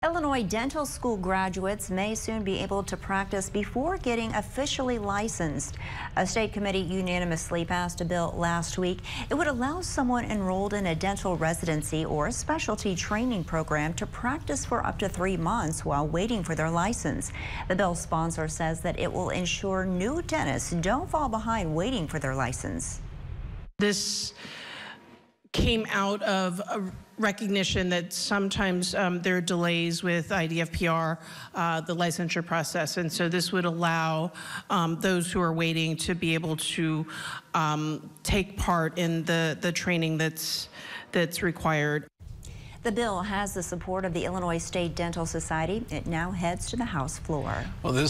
Illinois dental school graduates may soon be able to practice before getting officially licensed. A state committee unanimously passed a bill last week. It would allow someone enrolled in a dental residency or a specialty training program to practice for up to 3 months while waiting for their license. The bill's sponsor says that it will ensure new dentists don't fall behind waiting for their license. This came out of a recognition that sometimes there are delays with IDFPR, the licensure process, and so this would allow those who are waiting to be able to take part in the training that's required. The bill has the support of the Illinois State Dental Society. It now heads to the House floor. Well, this